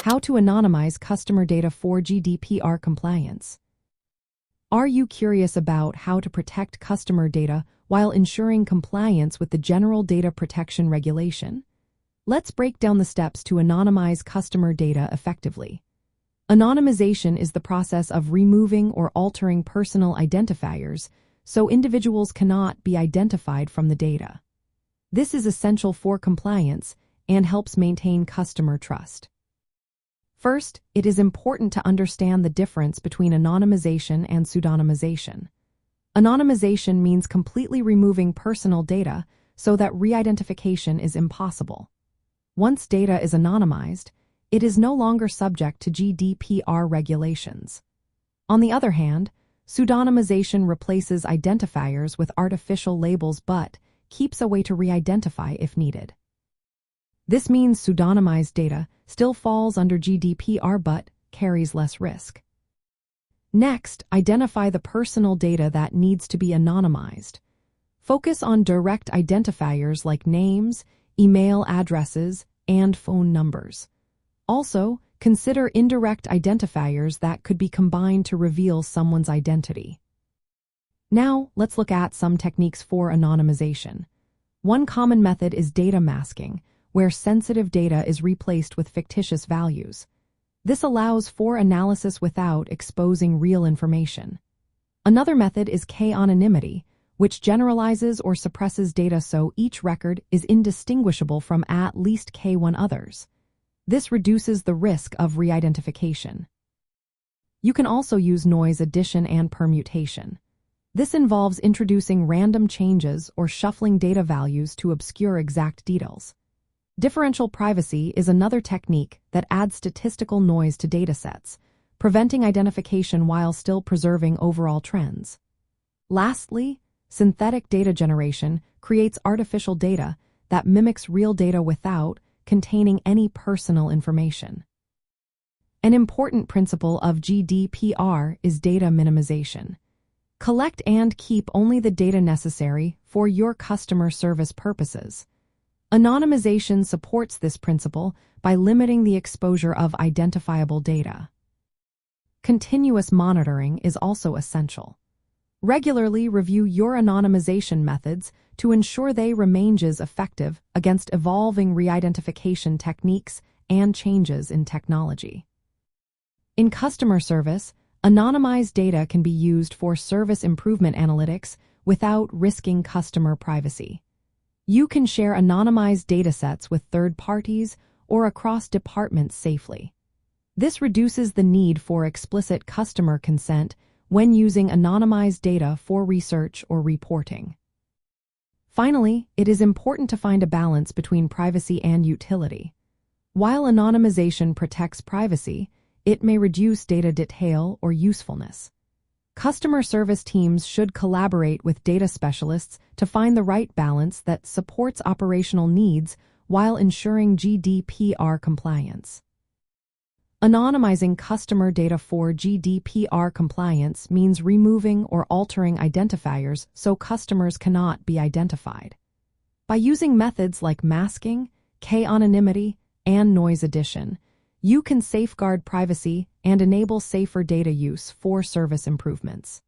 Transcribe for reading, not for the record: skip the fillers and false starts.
How to anonymize customer data for GDPR compliance. Are you curious about how to protect customer data while ensuring compliance with the General Data Protection Regulation? Let's break down the steps to anonymize customer data effectively. Anonymization is the process of removing or altering personal identifiers so individuals cannot be identified from the data. This is essential for compliance and helps maintain customer trust. First, it is important to understand the difference between anonymization and pseudonymization. Anonymization means completely removing personal data so that re-identification is impossible. Once data is anonymized, it is no longer subject to GDPR regulations. On the other hand, pseudonymization replaces identifiers with artificial labels but keeps a way to re-identify if needed. This means pseudonymized data still falls under GDPR but carries less risk. Next, identify the personal data that needs to be anonymized. Focus on direct identifiers like names, email addresses, and phone numbers. Also, consider indirect identifiers that could be combined to reveal someone's identity. Now, let's look at some techniques for anonymization. One common method is data masking, where sensitive data is replaced with fictitious values. This allows for analysis without exposing real information. Another method is k-anonymity, which generalizes or suppresses data so each record is indistinguishable from at least k1 others. This reduces the risk of re-identification. You can also use noise addition and permutation. This involves introducing random changes or shuffling data values to obscure exact details. Differential privacy is another technique that adds statistical noise to datasets, preventing identification while still preserving overall trends. Lastly, synthetic data generation creates artificial data that mimics real data without containing any personal information. An important principle of GDPR is data minimization. Collect and keep only the data necessary for your customer service purposes. Anonymization supports this principle by limiting the exposure of identifiable data. Continuous monitoring is also essential. Regularly review your anonymization methods to ensure they remain as effective against evolving re-identification techniques and changes in technology. In customer service, anonymized data can be used for service improvement analytics without risking customer privacy. You can share anonymized datasets with third parties or across departments safely. This reduces the need for explicit customer consent when using anonymized data for research or reporting. Finally, it is important to find a balance between privacy and utility. While anonymization protects privacy, it may reduce data detail or usefulness. Customer service teams should collaborate with data specialists to find the right balance that supports operational needs while ensuring GDPR compliance. Anonymizing customer data for GDPR compliance means removing or altering identifiers so customers cannot be identified. By using methods like masking, k-anonymity, and noise addition, you can safeguard privacy and enable safer data use for service improvements.